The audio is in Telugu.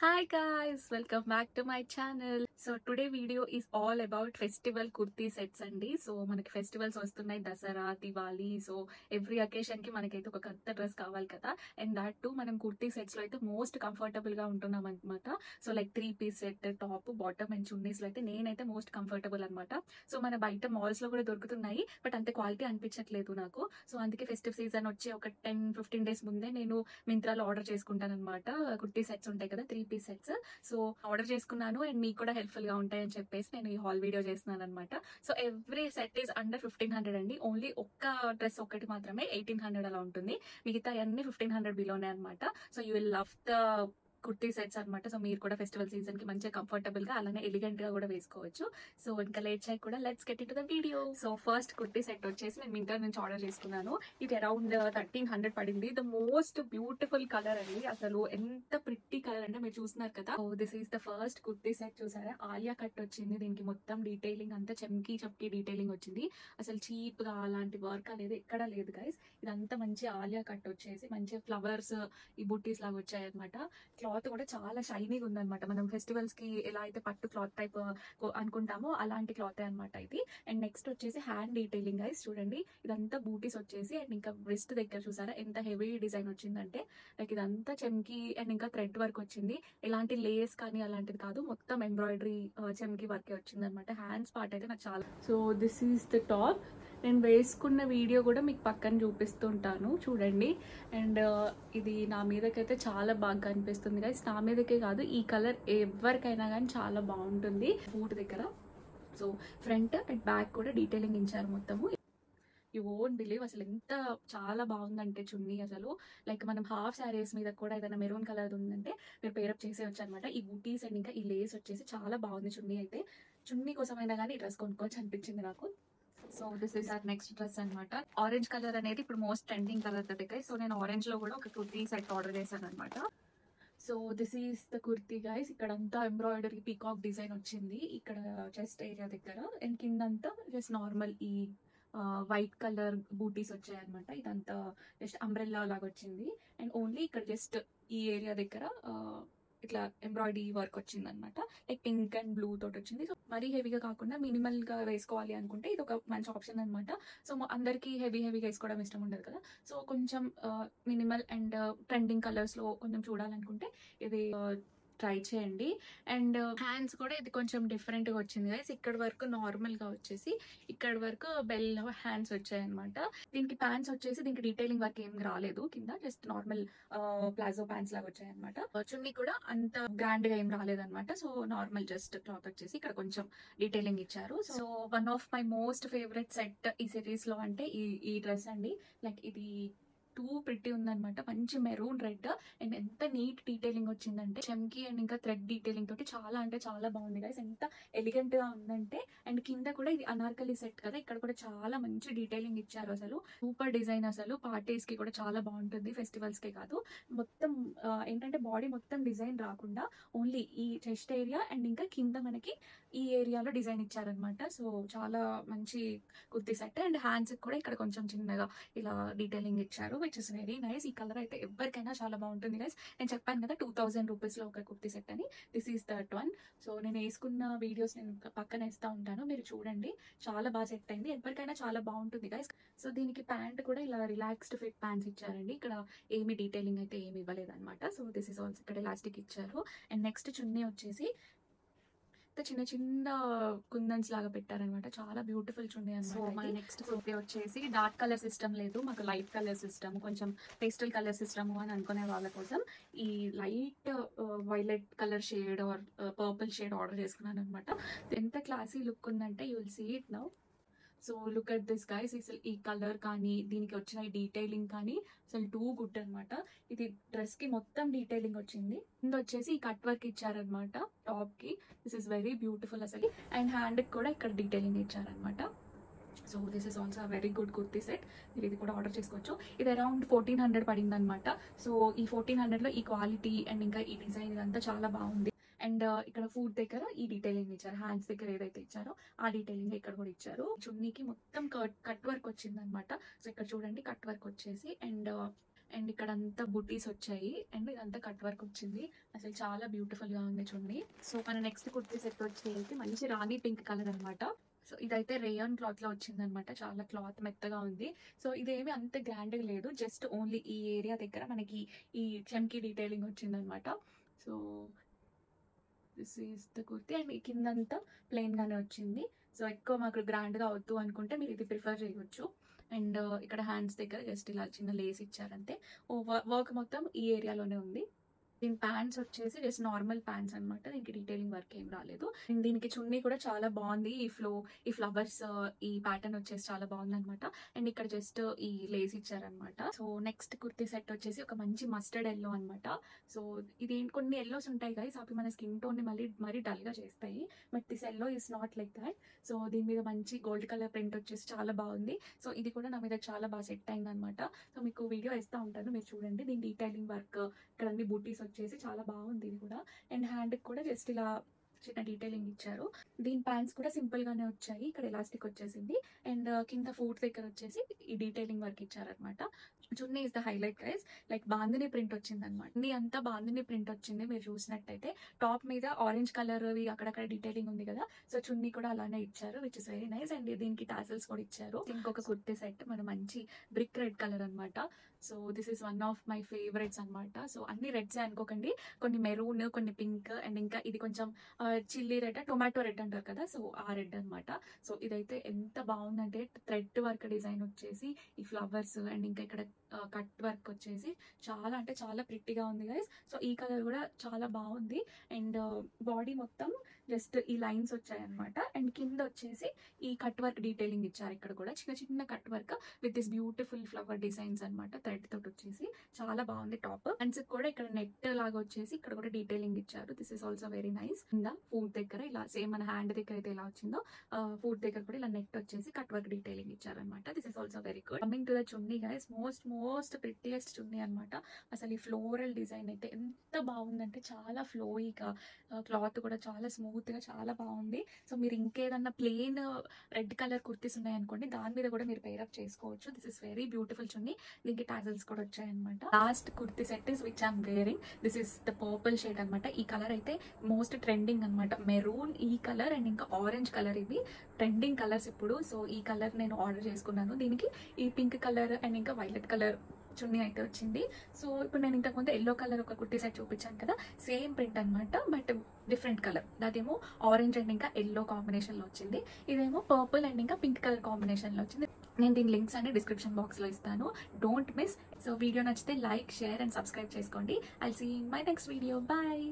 Hi guys, welcome back to my channel. So today video is all about festival kurti sets andi. So మనకి ఫెస్టివల్స్ వస్తున్నాయి, Dasara, Diwali. So every occasion కి మనకైతే ఒక కొత్త డ్రెస్ కావాలి కదా. అండ్ దాట్ టు మనం కుర్తీ సెట్స్ లో అయితే మోస్ట్ కంఫర్టబుల్ గా ఉంటున్నాం అనమాట. So like 3 piece set, top, bottom and చున్నీస్ లో అయితే నేనైతే మోస్ట్ కంఫర్టబుల్ అనమాట. సో మన బయట మాల్స్ లో కూడా దొరుకుతున్నాయి, బట్ అంత క్వాలిటీ అనిపించట్లేదు నాకు. సో అందుకే ఫెస్టివ్ సీజన్ వచ్చి ఒక 10-15 డేస్ ముందే నేను మింత్రాలో ఆర్డర్ చేసుకుంటాను అనమాట. కుర్తీ సెట్స్ ఉంటాయి కదా, 3 పీస్ సెట్స్. సో ఆర్డర్ చేసుకున్నాను అండ్ మీకు కూడా హెల్ప్ఫుల్ గా ఉంటాయని చెప్పేసి నేను ఈ హాల్ వీడియో చేస్తున్నాను అనమాట. So every set is under 1500 అండి. ఓన్లీ ఒక్క డ్రెస్ ఒకటి మాత్రమే 1800 అలా ఉంటుంది. మిగతా అన్ని 1500 బిలోనే అనమాట. So you will love the kurti sets అనమాట. సో మీరు కూడా ఫెస్టివల్ సీజన్ కి మంచిగా కంఫర్టబుల్ గా అలానే ఎలిగెంట్ గా కూడా వేసుకోవచ్చు. సో ఇంకా లేట్ చేయ కూడా let's get in to the video. So first kurti set వచ్చేసి నేను మింత్రా నుంచి ఆర్డర్ చేసుకున్నాను. ఇది అరౌండ్ 1300 పడింది. ద మోస్ట్ బ్యూటిఫుల్ కలర్ అండి, అసలు ఎంత ప్రిట్టి కలర్ అంటే మీరు చూస్తున్నారు కదా. So this is the first kurti set. చూసారా, ఆలియా కట్ వచ్చింది. దీనికి మొత్తం డీటెయిలింగ్ అంతా చమ్కీ డీటెయిలింగ్ వచ్చింది. అసలు చీప్ గా అలాంటి వర్క్ అనేది ఎక్కడా లేదు గైస్. ఇదంతా మంచి ఆలియా కట్ వచ్చేసి మంచి ఫ్లవర్స్, ఈ బుట్టీస్ లాగా వచ్చాయి అనమాట. క్లాత్ కూడా చాలా షైనీగా ఉందన్నమాట. మనం ఫెస్టివల్స్ కి ఎలా అయితే పట్టు క్లాత్ టైప్ అనుకుంటామో అలాంటి క్లాత్ అనమాట ఇది. అండ్ నెక్స్ట్ వచ్చేసి హ్యాండ్ డీటెయిలింగ్ గైస్, చూడండి ఇదంతా బూటీస్ వచ్చేసి అండ్ ఇంకా రిస్ట్ దగ్గర చూసారా ఎంత హెవీ డిజైన్ వచ్చిందంటే. లైక్ ఇదంతా చెమ్కి అండ్ ఇంకా థ్రెడ్ వర్క్ వచ్చింది. ఎలాంటి లేస్ కానీ అలాంటిది కాదు, మొత్తం ఎంబ్రాయిడరీ చెమ్కి వర్కే వచ్చింది అనమాట. హ్యాండ్స్ పార్ట్ అయితే నాకు చాలా. So this is the top. నేను వేసుకున్న వీడియో కూడా మీకు పక్కన చూపిస్తుంటాను చూడండి. అండ్ ఇది నా మీదకైతే చాలా బాగా కనిపిస్తుంది గైస్. నా మీదకే కాదు, ఈ కలర్ ఎవరికైనా కానీ చాలా బాగుంటుంది. ఫూట్ దగ్గర సో ఫ్రంట్ అండ్ బ్యాక్ కూడా డీటెయిలింగ్ ఇచ్చారు మొత్తము. యూ ఓంట్ బిలీవ్ అసలు ఎంత చాలా బాగుందంటే చున్నీ అసలు. లైక్ మనం హాఫ్ శారీస్ మీద కూడా ఏదైనా మెరూన్ కలర్ ఉందంటే మీరు పేరప్ చేసేయచ్చు అనమాట. ఈ బూటీస్ అండ్ ఇంకా ఈ లేస్ వచ్చేసి చాలా బాగుంది. చున్నీ అయితే చున్నీ కోసమైనా కానీ ఈ డ్రెస్ కొనుక్కోవచ్చు అనిపించింది నాకు. So this is our next dress అనమాట. ఆరెంజ్ కలర్ అనేది ఇప్పుడు మోస్ట్ ట్రెండింగ్ కలర్ దగ్గర. సో నేను ఆరెంజ్ లో కూడా ఒక కుర్తీ సెట్ ఆర్డర్ చేశాను అనమాట. So this is the kurti guys. ఇక్కడ అంతా ఎంబ్రాయిడరీ పీకాక్ డిజైన్ వచ్చింది ఇక్కడ చెస్ట్ ఏరియా దగ్గర. అండ్ కిందంతా జస్ట్ నార్మల్ ఈ వైట్ కలర్ బూటీస్ వచ్చాయి అనమాట. ఇదంతా జస్ట్ అంబ్రెల్లా లాగా వచ్చింది. అండ్ ఓన్లీ ఇక్కడ జస్ట్ ఈ ఏరియా దగ్గర ఇట్లా ఎంబ్రాయిడరీ వర్క్ వచ్చింది అనమాట. లైక్ పింక్ అండ్ బ్లూ తోటి వచ్చింది. సో మరీ హెవీగా కాకుండా మినిమల్ గా వేసుకోవాలి అనుకుంటే ఇది ఒక మంచి ఆప్షన్ అనమాట. సో అందరికి హెవీగా వేసుకోవడం ఇష్టం ఉండదు కదా. సో కొంచెం మినిమల్ అండ్ ట్రెండింగ్ కలర్స్ లో కొంచెం చూడాలనుకుంటే ఇది ట్రై చేయండి. అండ్ హ్యాండ్స్ కూడా ఇది కొంచెం డిఫరెంట్ గా వచ్చింది గైస్. ఇక్కడ వరకు నార్మల్ గా వచ్చేసి ఇక్కడ వరకు బెల్ హ్యాండ్స్ వచ్చాయి అనమాట. దీనికి ప్యాంట్స్ వచ్చేసి దీనికి డీటెయిలింగ్ వర్క్ ఏం రాలేదు కింద, జస్ట్ నార్మల్ ప్లాజో ప్యాంట్స్ లాగా వచ్చాయి అనమాట. చున్నీ కూడా అంత గ్రాండ్ గా ఏం రాలేదన్నమాట. సో నార్మల్ జస్ట్ క్లాత్ వచ్చేసి ఇక్కడ కొంచెం డీటెయిలింగ్ ఇచ్చారు. So one of my most favourite set ఈ సిరీస్ లో అంటే ఈ డ్రెస్ అండి. లైక్ ఇది టూ ప్రిట్టి ఉందనమాట. మంచి మెరూన్ రెడ్ అండ్ ఎంత నీట్ డీటెయిలింగ్ వచ్చిందంటే చమ్కీ అండ్ ఇంకా థ్రెడ్ డీటెయిలింగ్ తోటి చాలా అంటే చాలా బాగుంది గైస్. ఎంత ఎలిగెంట్ గా ఉందంటే. అండ్ కింద కూడా ఇది అనార్కలి సెట్ కదా, ఇక్కడ కూడా చాలా మంచి డీటెయిలింగ్ ఇచ్చారు. అసలు సూపర్ డిజైన్. అసలు పార్టీస్ కి కూడా చాలా బాగుంటుంది, ఫెస్టివల్స్ కి కాదు. మొత్తం ఏంటంటే బాడీ మొత్తం డిజైన్ రాకుండా ఓన్లీ ఈ చెస్ట్ ఏరియా అండ్ ఇంకా కింద మనకి ఈ ఏరియాలో డిజైన్ ఇచ్చారనమాట. సో చాలా మంచి కుర్తీ సెట్. అండ్ హ్యాండ్స్ కూడా ఇక్కడ కొంచెం చిన్నగా ఇలా డీటెయిలింగ్ ఇచ్చారు, విచ్ ఇస్ వెరీ నైస్. ఈ కలర్ అయితే ఎవరికైనా చాలా బాగుంటుంది గైస్. నేను చెప్పాను కదా 2000 రూపీస్ లో ఒక కుర్తీ సెట్ అని. This is that one. So నేను వేసుకున్న వీడియోస్ నేను పక్కన వేస్తా ఉంటాను, మీరు చూడండి. చాలా బాగా సెట్ అయింది, ఎవరికైనా చాలా బాగుంటుంది గైస్. సో దీనికి ప్యాంట్ కూడా ఇలా రిలాక్స్డ్ ఫిట్ ప్యాంట్స్ ఇచ్చారండి. ఇక్కడ ఏమి డీటెయిలింగ్ అయితే ఏమి ఇవ్వలేదు అనమాట. సో దిస్ ఇస్ ఆల్సో ఇక్కడ ఎలాస్టిక్ ఇచ్చారు. అండ్ నెక్స్ట్ చున్నీ వచ్చేసి చిన్న చిన్న కుందన్స్ లాగా పెట్టారనమాట. చాలా బ్యూటిఫుల్ చున్నీ అనమాట. సో మన నెక్స్ట్ కుర్తీ వచ్చేసి డార్క్ కలర్ సిస్టమ్ లేదు, మాకు లైట్ కలర్ సిస్టమ్, కొంచెం పేస్టల్ కలర్ సిస్టమ్ అని అనుకునే వాళ్ళ కోసం ఈ light violet colour shade or purple shade order చేసుకున్నాను అనమాట. ఎంత క్లాసీ లుక్ ఉందంటే you will see it now. So look at this guys. అసలు ఈ కలర్ కానీ దీనికి వచ్చిన ఈ డీటెయిలింగ్ కానీ అసలు టూ గుడ్ అనమాట. ఇది డ్రెస్ కి మొత్తం డీటెయిలింగ్ వచ్చింది. కింద వచ్చేసి ఈ కట్ వర్క్ ఇచ్చారనమాట టాప్ కి. దిస్ ఇస్ వెరీ బ్యూటిఫుల్ అసలు. అండ్ హ్యాండ్ కి కూడా ఇక్కడ డీటెయిలింగ్ ఇచ్చారనమాట. So this is also very good kurti set. మీరు ఇది కూడా ఆర్డర్ చేసుకోవచ్చు. ఇది అరౌండ్ 1400 పడింది అనమాట. సో ఈ 1400 లో ఈ క్వాలిటీ అండ్ ఇంకా ఈ డిజైన్ ఇదంతా చాలా బాగుంది. అండ్ ఇక్కడ ఫుట్ దగ్గర ఈ డీటెయిలింగ్ ఇచ్చారు, హ్యాండ్స్ దగ్గర ఏదైతే ఇచ్చారో ఆ డీటెయిలింగ్ ఇక్కడ కూడా ఇచ్చారు. చున్నీకి మొత్తం కట్ వర్క్ వచ్చింది అనమాట. సో ఇక్కడ చూడండి కట్ వర్క్ వచ్చేసి అండ్ అండ్ ఇక్కడ అంతా బుటీస్ వచ్చాయి అండ్ ఇదంతా కట్ వర్క్ వచ్చింది. అసలు చాలా బ్యూటిఫుల్ గా ఉంది చూడండి. సో మన నెక్స్ట్ కుర్తీ సెట్ వచ్చేసి మంచి రాణి పింక్ కలర్ అనమాట. సో ఇదైతే రేయాన్ క్లాత్ లో వచ్చింది అనమాట. చాలా క్లాత్ మెత్తగా ఉంది. సో ఇదేమి అంత గ్రాండ్ గా లేదు, జస్ట్ ఓన్లీ ఈ ఏరియా దగ్గర మనకి ఈ చమ్కీ డీటెయిలింగ్ వచ్చింది అనమాట. So this is the kurti and ఈ కిందంతా ప్లెయిన్ గానే వచ్చింది. సో ఎక్కువ మాకు గ్రాండ్ గా వద్దు అనుకుంటే మీరు ఇది ప్రిఫర్ చేయవచ్చు. అండ్ ఇక్కడ హ్యాండ్స్ దగ్గర జస్ట్ ఇలా చిన్న లేస్ ఇచ్చారంతే. వర్క్ మొత్తం ఈ ఏరియాలోనే ఉంది. దీని ప్యాంట్స్ వచ్చేసి జస్ట్ నార్మల్ ప్యాంట్స్ అనమాట. దీనికి డీటెయిలింగ్ వర్క్ ఏం రాలేదు. అండ్ దీనికి చున్నీ కూడా చాలా బాగుంది. ఈ ఫ్లవర్స్ ఈ ప్యాటర్న్ వచ్చేసి చాలా బాగుంది అనమాట. అండ్ ఇక్కడ జస్ట్ ఈ లేస్ ఇచ్చారనమాట. సో నెక్స్ట్ కుర్తీ సెట్ వచ్చేసి ఒక మంచి మస్టర్డ్ ఎల్లో అనమాట. సో ఇది కొన్ని ఎల్లోస్ ఉంటాయి గైస్, అవి మన స్కిన్ టోన్ ని మరీ డల్ గా చేస్తాయి. But this yellow is not like that. So దీని మీద మంచి గోల్డ్ కలర్ ప్రింట్ వచ్చేసి చాలా బాగుంది. సో ఇది కూడా నా మీద చాలా బాగా సెట్ అయింది అనమాట. సో మీకు వీడియో ఇస్తా ఉంటాను, మీరు చూడండి. దీని డీటెయిలింగ్ వర్క్ ఇక్కడ అన్ని బూటీస్ వచ్చేసి చాలా బాగుంది ఇది కూడా. అండ్ హ్యాండ్ కూడా జస్ట్ ఇలా చిన్న డీటెయిలింగ్ ఇచ్చారు. దీని ప్యాంట్స్ కూడా సింపుల్ గానే వచ్చాయి. ఇక్కడ ఎలాస్టిక్ వచ్చేసింది అండ్ కింద ఫూట్ దగ్గర వచ్చేసి ఈ డీటెయిలింగ్ వర్క్ ఇచ్చారనమాట. Chunni is the highlight guys. Like bandhani print వచ్చింది అనమాట. ఇది అంతా బాందిని ప్రింట్ వచ్చింది. మీరు చూసినట్టయితే టాప్ మీద ఆరెంజ్ కలర్ అక్కడక్కడ డీటెయిలింగ్ ఉంది కదా. సో చున్నీ కూడా అలానే ఇచ్చారు, which is very nice. And దీనికి టాసల్స్ కూడా ఇచ్చారు. ఇంకొక కుర్తీ సెట్ మన మంచి బ్రిక్ రెడ్ కలర్ అనమాట. So this is one of my favourites అనమాట. సో అన్ని రెడ్స్ అనుకోకండి, కొన్ని మెరూన్, కొన్ని పింక్ అండ్ ఇంకా ఇది కొంచెం చిల్లీ రెడ్, టొమాటో రెడ్ అంటారు కదా, సో ఆ రెడ్ అనమాట. సో ఇదైతే ఎంత బాగుందంటే థ్రెడ్ వర్క్ డిజైన్ వచ్చేసి ఈ ఫ్లవర్స్ అండ్ ఇంకా ఇక్కడ కట్ వర్క్ వచ్చేసి చాలా అంటే చాలా ప్రిట్టిగా ఉంది గైస్. సో ఈ కలర్ కూడా చాలా బాగుంది. అండ్ బాడీ మొత్తం జస్ట్ ఈ లైన్స్ వచ్చాయన్నమాట. అండ్ కింద వచ్చేసి ఈ కట్ వర్క్ డీటెయిలింగ్ ఇచ్చారు. ఇక్కడ కూడా చిన్న చిన్న cut work with this beautiful flower designs అనమాట. థ్రెడ్ తోటి వచ్చేసి చాలా బాగుంది టాప్. హ్యాండ్స్ కూడా ఇక్కడ నెట్ లాగా వచ్చేసి ఇక్కడ కూడా డీటెయిలింగ్ ఇచ్చారు. This is also very nice. కింద ఫూట్ దగ్గర ఇలా సేమ్ మన హ్యాండ్ దగ్గర అయితే ఎలా వచ్చిందో ఫూట్ దగ్గర కూడా ఇలా నెట్ వచ్చేసి కట్ వర్క్ డీటెయిలింగ్ ఇచ్చారనమాట. This is also very good. Coming to the chunni guys, most prettiest chunni అనమాట. అసలు ఈ ఫ్లోరల్ డిజైన్ అయితే ఎంత బాగుందంటే చాలా ఫ్లోయిగా, క్లాత్ కూడా చాలా స్మూత్ గా చాలా బాగుంది. సో మీరు ఇంకేదన్నా ప్లెయిన్ రెడ్ కలర్ కుర్తీస్ ఉన్నాయనుకోండి, దాని మీద కూడా మీరు పేరప్ చేసుకోవచ్చు. దిస్ ఇస్ వెరీ బ్యూటిఫుల్ చున్నీ. దీనికి టాజల్స్ కూడా వచ్చాయన్నమాట. Last kurti set is which I'm wearing. This is the purple shade అనమాట. ఈ కలర్ అయితే మోస్ట్ ట్రెండింగ్ అనమాట. మెరూన్, ఈ కలర్ అండ్ ఇంకా ఆరెంజ్ కలర్, ఇవి ట్రెండింగ్ కలర్స్ ఇప్పుడు. సో ఈ కలర్ నేను ఆర్డర్ చేసుకున్నాను. దీనికి ఈ పింక్ కలర్ అండ్ ఇంకా వైలెట్ కలర్ చున్నీ అయితే వచ్చింది. సో ఇప్పుడు నేను ఇంతకుముందు ఎల్లో కలర్ ఒక కుర్తీ సెట్ చూపించాను కదా, సేమ్ ప్రింట్ అనమాట, బట్ డిఫరెంట్ కలర్. అదేమో ఆరెంజ్ అండ్ ఇంకా ఎల్లో కాంబినేషన్ లో వచ్చింది. ఇదేమో పర్పుల్ అండ్ ఇంకా పింక్ కలర్ కాంబినేషన్ లో వచ్చింది. నేను దీని లింక్స్ అన్ని డిస్క్రిప్షన్ బాక్స్ లో ఇస్తాను, డోంట్ మిస్. సో వీడియో నచ్చితే లైక్, షేర్ అండ్ సబ్స్క్రైబ్ చేసుకోండి. I'll see in my next video. Bye.